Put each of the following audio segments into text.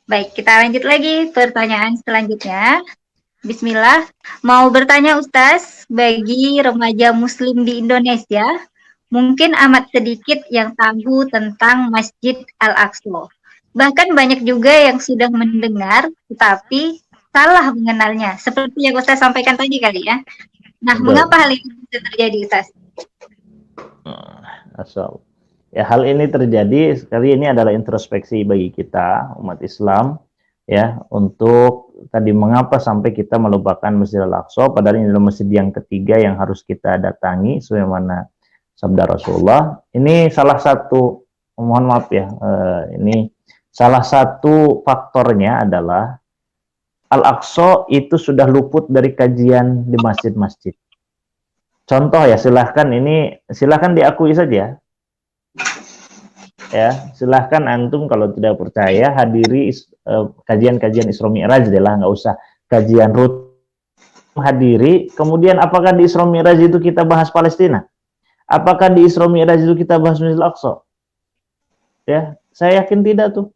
Baik, kita lanjut lagi pertanyaan selanjutnya. Bismillah, mau bertanya Ustaz, bagi remaja muslim di Indonesia, mungkin amat sedikit yang tahu tentang Masjid Al-Aqsa. Bahkan banyak juga yang sudah mendengar, tetapi salah mengenalnya. Seperti yang Ustaz sampaikan tadi kali ya. Nah, Betul. mengapa hal ini bisa terjadi, Ustaz? Asal. Ya, hal ini terjadi sekali ini adalah introspeksi bagi kita umat Islam ya untuk tadi mengapa sampai kita melupakan Masjid Al-Aqsa padahal ini adalah masjid yang ketiga yang harus kita datangi sebagaimana sabda Rasulullah. Ini salah satu, mohon maaf ya, ini salah satu faktornya adalah Al-Aqsa itu sudah luput dari kajian di masjid-masjid. Contoh ya, silahkan diakui saja ya, silahkan antum kalau tidak percaya hadiri kajian-kajian Isra Mi'raj deh lah, nggak usah kajian rutin, hadiri. Kemudian apakah di Isra Mi'raj itu kita bahas Palestina? Apakah di Isra Mi'raj itu kita bahas Masjid Al-Aqsa? Ya, saya yakin tidak tuh.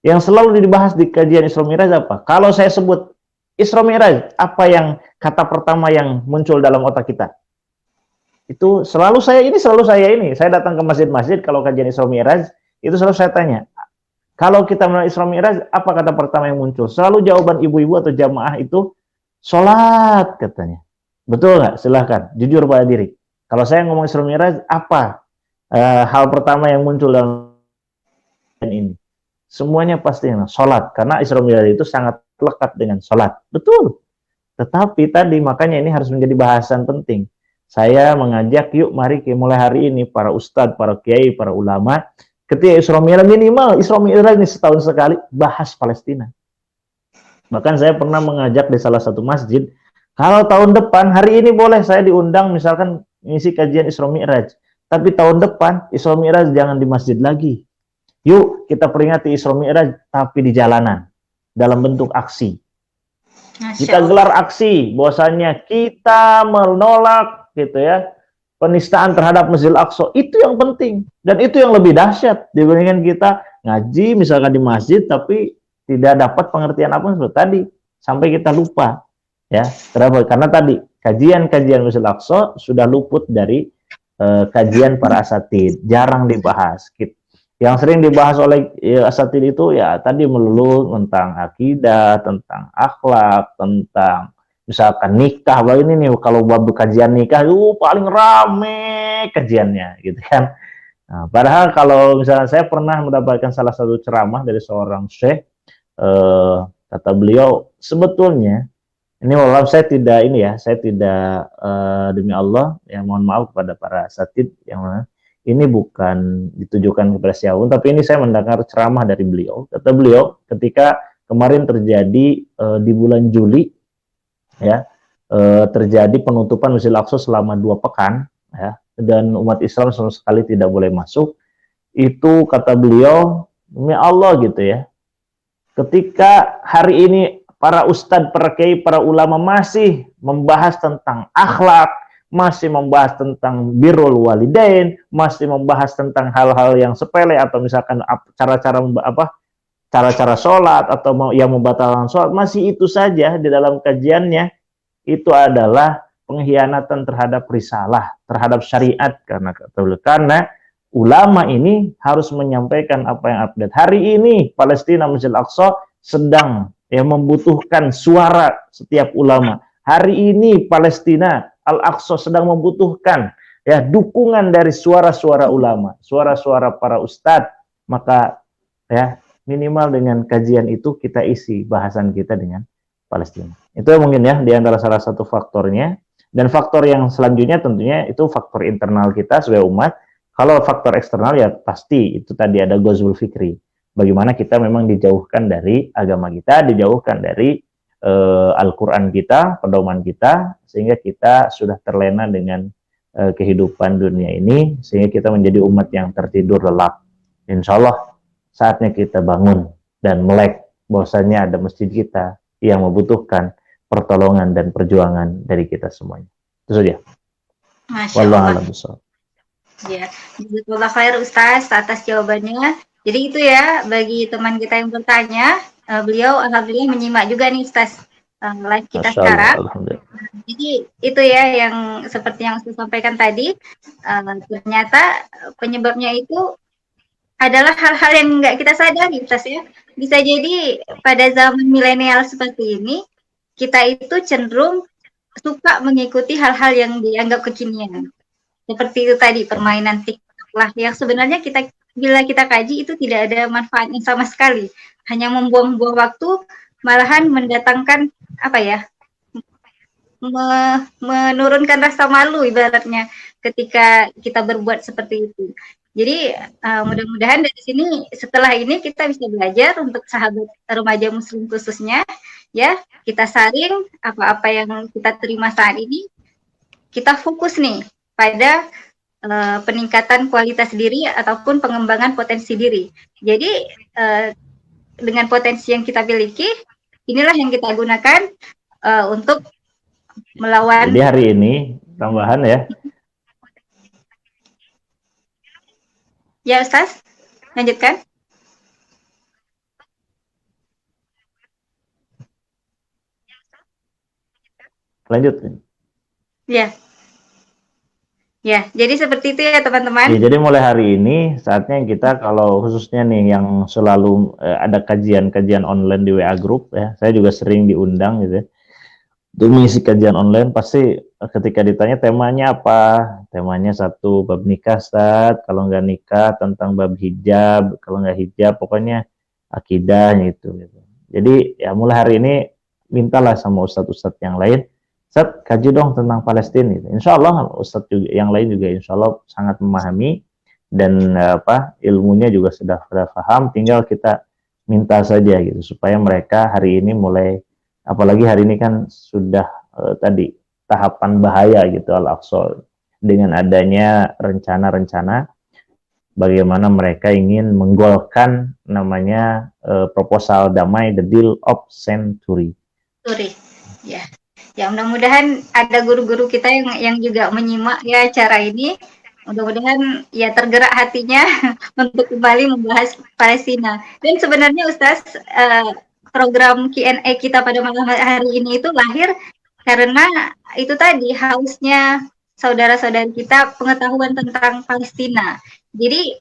Yang selalu dibahas di kajian Isra Mi'raj apa? Kalau saya sebut Isra Mi'raj, apa yang kata pertama yang muncul dalam otak kita? Itu selalu saya datang ke masjid-masjid kalau kajian Isra Mi'raj itu selalu saya tanya, kalau kita mengenal Isra Mi'raj apa kata pertama yang muncul? Selalu jawaban ibu-ibu atau jamaah itu sholat katanya. Betul nggak? Silahkan jujur pada diri. Kalau saya ngomong Isra Mi'raj apa hal pertama yang muncul dalam ini? Semuanya pasti sholat karena Isra Mi'raj itu sangat lekat dengan sholat. Betul. Tetapi tadi makanya ini harus menjadi bahasan penting. Saya mengajak yuk mari mulai hari ini para ustadz, para kiai, para ulama ketika Isra Mi'raj minimal Isra Mi'raj ini setahun sekali bahas Palestina. Bahkan saya pernah mengajak di salah satu masjid, kalau tahun depan hari ini boleh saya diundang misalkan ngisi kajian Isra Mi'raj, tapi tahun depan Isra Mi'raj jangan di masjid lagi. Yuk kita peringati Isra Mi'raj tapi di jalanan dalam bentuk aksi. Kita gelar aksi, bahwasanya kita menolak gitu ya penistaan terhadap Masjid Al-Aqsa. Itu yang penting dan itu yang lebih dahsyat dibandingkan kita ngaji misalkan di masjid tapi tidak dapat pengertian apa seperti tadi sampai kita lupa ya. Kenapa? Karena tadi kajian-kajian Masjid Al-Aqsa sudah luput dari kajian para asatid, jarang dibahas. Yang sering dibahas oleh asatid itu ya tadi melulu tentang akidah, tentang akhlak, tentang misalkan nikah. Bahwa ini nih kalau bab kajian nikah itu paling rame kajiannya gitu kan. Nah, padahal kalau misalnya saya pernah mendapatkan salah satu ceramah dari seorang syekh, kata beliau sebetulnya ini walau saya tidak demi Allah ya mohon maaf kepada para asatid yang mana ini bukan ditujukan kepada siapapun, tapi ini saya mendengar ceramah dari beliau. Kata beliau, ketika kemarin terjadi di bulan Juli, ya terjadi penutupan Masjid Al-Aqsa selama 2 pekan, ya, dan umat Islam sama sekali tidak boleh masuk. Itu kata beliau, demi Allah gitu ya. Ketika hari ini para ustadz, para kiai, para ulama masih membahas tentang akhlak, masih membahas tentang birrul walidain, masih membahas tentang hal-hal yang sepele atau misalkan cara-cara sholat atau yang membatalkan sholat, masih itu saja di dalam kajiannya itu adalah pengkhianatan terhadap risalah, terhadap syariat karena ulama ini harus menyampaikan apa yang update. Hari ini Palestina Masjid Al-Aqsa sedang membutuhkan suara setiap ulama. Hari ini Palestina Al-Aqsa sedang membutuhkan dukungan dari suara-suara ulama, suara-suara para ustadz. Maka minimal dengan kajian itu kita isi bahasan kita dengan Palestina. Itu mungkin di antara salah satu faktornya. Dan faktor yang selanjutnya tentunya itu faktor internal kita sebagai umat. Kalau faktor eksternal ya pasti itu tadi ada ghazwul fikri. Bagaimana kita memang dijauhkan dari agama kita, dijauhkan dari Al-Quran kita, pedoman kita, sehingga kita sudah terlena dengan kehidupan dunia ini, sehingga kita menjadi umat yang tertidur lelap. Insya Allah saatnya kita bangun dan melek bahwasanya ada masjid kita yang membutuhkan pertolongan dan perjuangan dari kita semuanya. Itu saja. Wallahu a'lam bishawab. Ya, jazakallahu khair Ustaz atas jawabannya. Jadi itu ya bagi teman kita yang bertanya, beliau alhamdulillah menyimak juga nih Ustaz live kita Masya Allah, sekarang. alhamdulillah. Jadi itu ya yang seperti yang saya sampaikan tadi, ternyata penyebabnya itu adalah hal-hal yang nggak kita sadari, Ustaz ya. Bisa jadi pada zaman milenial seperti ini, kita itu cenderung suka mengikuti hal-hal yang dianggap kekinian. Seperti itu tadi, permainan TikTok lah, yang sebenarnya bila kita kaji itu tidak ada manfaatnya sama sekali. Hanya membuang-buang waktu, malahan mendatangkan apa ya, menurunkan rasa malu ibaratnya ketika kita berbuat seperti itu. Jadi mudah-mudahan dari sini setelah ini kita bisa belajar untuk sahabat remaja muslim khususnya ya, kita saring apa-apa yang kita terima saat ini, kita fokus nih pada peningkatan kualitas diri ataupun pengembangan potensi diri. Jadi dengan potensi yang kita miliki, inilah yang kita gunakan untuk melawan. Jadi hari ini tambahan ya. Ya Ustaz, lanjutkan. Lanjut. Ya. Ya, jadi seperti itu ya teman-teman. Ya, jadi mulai hari ini saatnya kita kalau khususnya nih yang selalu ada kajian-kajian online di WA Group ya, saya juga sering diundang gitu ya. Untuk mengisi kajian online pasti ketika ditanya temanya apa, temanya satu bab nikah Ustaz, kalau nggak nikah tentang bab hijab, kalau nggak hijab pokoknya akidah gitu. Jadi ya mulai hari ini mintalah sama ustadz-ustadz yang lain, Ustadz kaji dong tentang Palestina gitu. Insya Allah ustadz juga, yang lain juga insya Allah sangat memahami dan ilmunya juga sudah paham, tinggal kita minta saja gitu supaya mereka hari ini mulai, apalagi hari ini kan sudah tadi tahapan bahaya gitu Al-Aqsa, dengan adanya rencana-rencana bagaimana mereka ingin menggolkan namanya proposal damai, the deal of century. Ya. Ya, mudah-mudahan ada guru-guru kita yang juga menyimak ya acara ini. Mudah-mudahan ya tergerak hatinya untuk kembali membahas Palestina. Dan sebenarnya Ustaz, program Q&A kita pada malam hari ini itu lahir karena itu tadi hausnya saudara-saudari kita pengetahuan tentang Palestina. Jadi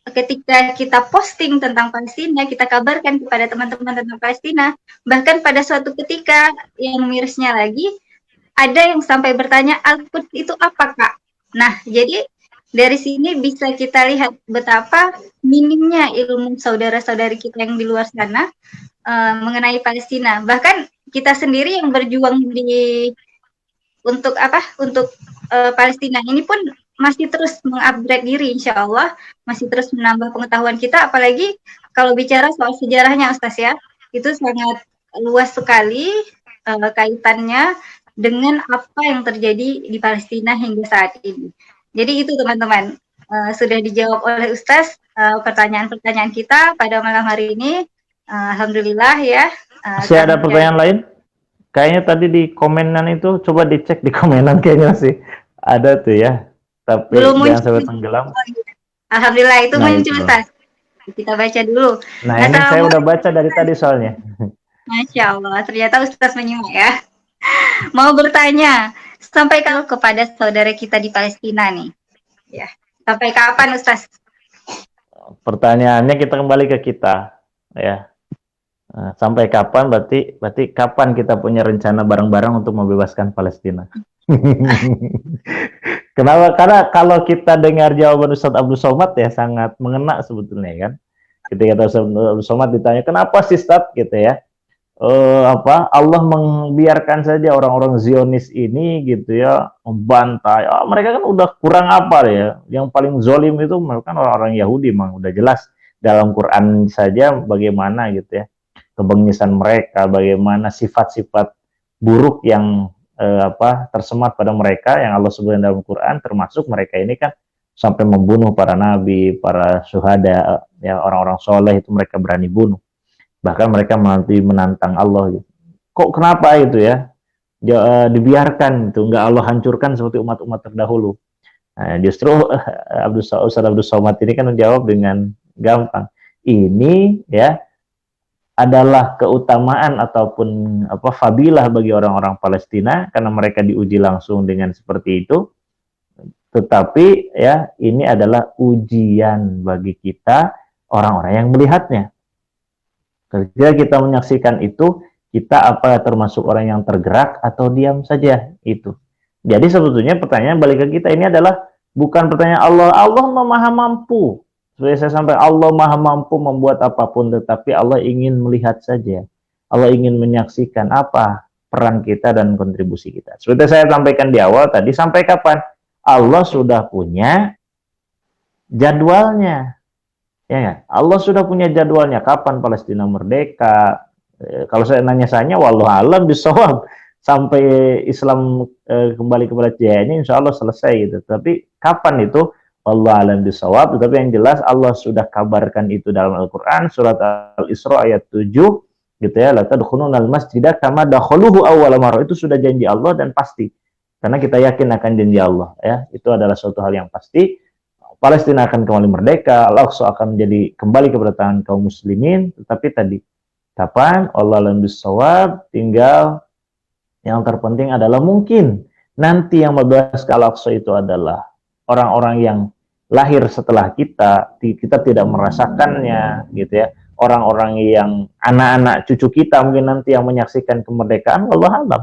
ketika kita posting tentang Palestina, kita kabarkan kepada teman-teman tentang Palestina, bahkan pada suatu ketika yang mirisnya lagi, ada yang sampai bertanya, Al-Quds itu apa, Kak? Nah, jadi dari sini bisa kita lihat betapa minimnya ilmu saudara-saudari kita yang di luar sana mengenai Palestina. Bahkan kita sendiri yang berjuang untuk Palestina ini pun masih terus mengupgrade diri, insya Allah masih terus menambah pengetahuan kita, apalagi kalau bicara soal sejarahnya Ustaz ya, itu sangat luas sekali kaitannya dengan apa yang terjadi di Palestina hingga saat ini. Jadi itu teman-teman, sudah dijawab oleh Ustaz pertanyaan-pertanyaan kita pada malam hari ini. Alhamdulillah ya. Masih ada pertanyaan lain? Kayaknya tadi di komenan itu, coba dicek di komenan kayaknya sih ada tuh ya. Tapi belum jangan sampai tenggelam. Alhamdulillah itu muncul Ustaz. Kita baca dulu. Nah ini saya udah baca dari tadi soalnya. Masya Allah, ternyata Ustaz menyimak ya. Mau bertanya, sampai kalau kepada saudara kita di Palestina nih, ya, sampai kapan Ustaz? Pertanyaannya kita kembali ke kita, ya. Nah, sampai kapan? Berarti kapan kita punya rencana bareng-bareng untuk membebaskan Palestina? Kenapa? Karena kalau kita dengar jawaban Ustadz Abdul Somad ya sangat mengena sebetulnya kan. Ketika Ustadz Abdul Somad ditanya, kenapa sih Ustadz gitu ya? Allah membiarkan saja orang-orang Zionis ini gitu ya membantai. Mereka kan udah kurang apa ya? Yang paling zolim itu mereka kan orang-orang Yahudi, memang udah jelas dalam Quran saja bagaimana gitu ya kebengisan mereka, bagaimana sifat-sifat buruk yang tersemat pada mereka yang Allah sebutkan dalam Quran, termasuk mereka ini kan sampai membunuh para nabi, para syuhada, ya orang-orang soleh itu mereka berani bunuh. Bahkan mereka nanti menantang Allah gitu. Kok kenapa itu ya? Dibiarkan itu, enggak Allah hancurkan seperti umat-umat terdahulu. Nah, justru Ustaz Abdul Somad ini kan menjawab dengan gampang. Ini ya adalah keutamaan ataupun apa fadilah bagi orang-orang Palestina karena mereka diuji langsung dengan seperti itu. Tetapi ya ini adalah ujian bagi kita orang-orang yang melihatnya. Ketika kita menyaksikan itu, kita apa termasuk orang yang tergerak atau diam saja itu. Jadi sebetulnya pertanyaan balik ke kita ini adalah bukan pertanyaan Allah. Allah maha mampu. Seperti saya sampai Allah maha mampu membuat apapun, tetapi Allah ingin melihat saja. Allah ingin menyaksikan apa peran kita dan kontribusi kita. Seperti saya sampaikan di awal tadi, sampai kapan? Allah sudah punya jadwalnya. Ya kan? Allah sudah punya jadwalnya kapan Palestina merdeka. Kalau saya nanya wallahu alam bisawab sampai Islam kembali kepada jayanya insya Allah selesai gitu. Tapi kapan itu wallahu alam bisawab. Tetapi yang jelas Allah sudah kabarkan itu dalam Al-Qur'an surat Al-Isra ayat 7 gitu ya. La tadkhulunal masjida kama dakhuluhu awwala marrah. Itu sudah janji Allah dan pasti. Karena kita yakin akan janji Allah ya. Itu adalah suatu hal yang pasti. Palestina akan kembali merdeka, Al-Aqsa akan menjadi kembali kepada tangan kaum muslimin, tetapi tadi kapan? Allah alam bisawab, tinggal yang terpenting adalah mungkin nanti yang membebas ke Al-Aqsa itu adalah orang-orang yang lahir setelah kita tidak merasakannya gitu ya. Orang-orang yang anak-anak cucu kita mungkin nanti yang menyaksikan kemerdekaan, Allah alam.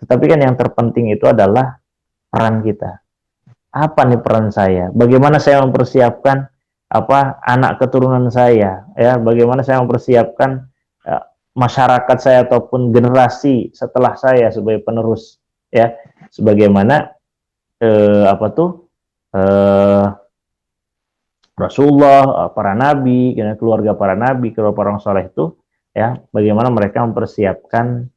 Tetapi kan yang terpenting itu adalah peran kita. Apa nih peran saya? Bagaimana saya mempersiapkan apa anak keturunan saya? Ya, bagaimana saya mempersiapkan masyarakat saya ataupun generasi setelah saya sebagai penerus? Ya, sebagaimana Rasulullah, para nabi, keluarga para nabi, keluarga orang soleh itu, ya, bagaimana mereka mempersiapkan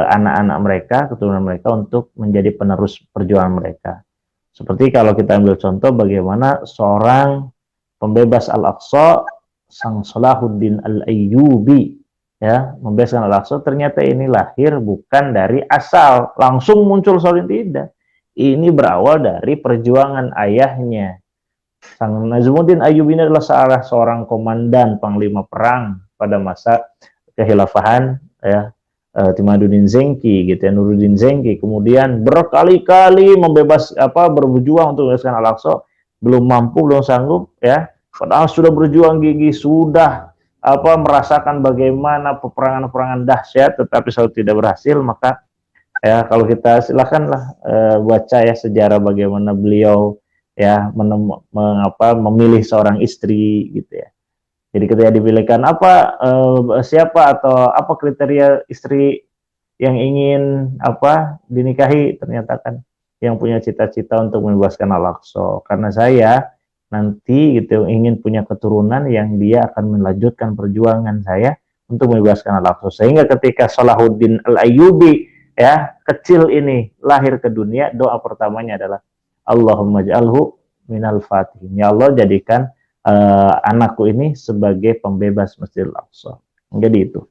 anak-anak mereka, keturunan mereka untuk menjadi penerus perjuangan mereka. Seperti kalau kita ambil contoh bagaimana seorang pembebas Al-Aqsa, Sang Salahuddin Al-Ayyubi, ya, membebaskan Al-Aqsa, ternyata ini lahir bukan dari asal, langsung muncul solid, tidak. Ini berawal dari perjuangan ayahnya. Sang Nazmuddin Ayyubi ini adalah seorang komandan panglima perang pada masa kekhilafahan ya Timaduddin Zenki gitu ya, Nuruddin Zenki, kemudian berkali-kali berjuang untuk membebaskan Al-Aqsa, belum mampu, belum sanggup ya, padahal sudah berjuang gigih, sudah merasakan bagaimana peperangan-peperangan dahsyat, tetapi selalu tidak berhasil. Maka ya kalau kita silakanlah baca ya sejarah bagaimana beliau ya memilih seorang istri gitu ya. Jadi ketika dipilihkan siapa atau apa kriteria istri yang ingin dinikahi, ternyata kan yang punya cita-cita untuk membebaskan Al-Aqsa. Karena saya nanti gitu ingin punya keturunan yang dia akan melanjutkan perjuangan saya untuk membebaskan Al-Aqsa. Sehingga ketika Salahuddin Al-Ayyubi ya kecil ini lahir ke dunia, doa pertamanya adalah Allahumma ja'alhu minal fatihin. Ya Allah, jadikan anakku ini sebagai pembebas Masjidil Aqsa. Jadi itu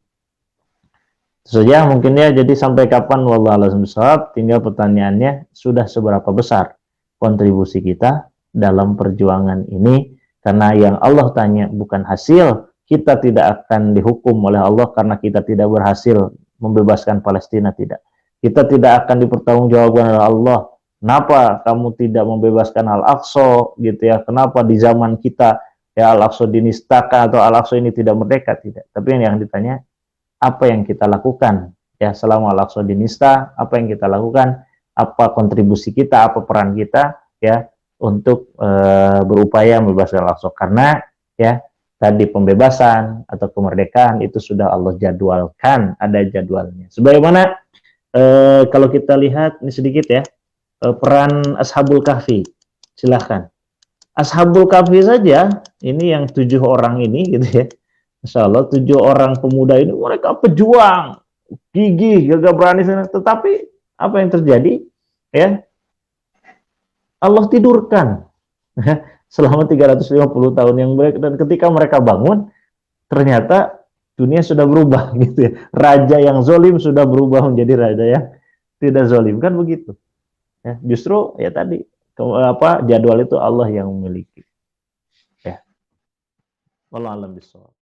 saja mungkin ya. Jadi sampai kapan wallahu a'lam bishawab. Tinggal pertanyaannya, sudah seberapa besar kontribusi kita dalam perjuangan ini? Karena yang Allah tanya bukan hasil. Kita tidak akan dihukum oleh Allah karena kita tidak berhasil membebaskan Palestina, tidak. Kita tidak akan dipertanggungjawabkan oleh Allah. Kenapa kamu tidak membebaskan Al-Aqsa gitu ya? Kenapa di zaman kita ya Al-Aqsa dinistakan atau Al-Aqsa ini tidak merdeka? Tidak. Tapi yang ditanya, apa yang kita lakukan ya selama Al-Aqsa dinista? Apa yang kita lakukan? Apa kontribusi kita? Apa peran kita ya untuk berupaya membebaskan Al-Aqsa? Karena ya tadi pembebasan atau kemerdekaan itu sudah Allah jadwalkan, ada jadwalnya. Sebagaimana kalau kita lihat ini sedikit ya. Peran Ashabul Kahfi, silahkan. Ashabul Kahfi saja, ini yang 7 orang ini gitu ya, Masya Allah, 7 orang pemuda ini, mereka pejuang, gigih, gagah berani, tetapi apa yang terjadi? Ya, Allah tidurkan selama 350 tahun yang dan ketika mereka bangun, ternyata dunia sudah berubah gitu ya. Raja yang zolim sudah berubah menjadi raja yang tidak zolim, kan begitu. Ya, justru ya tadi jadwal itu Allah yang memiliki. Ya. Wallahu a'lam bishawab.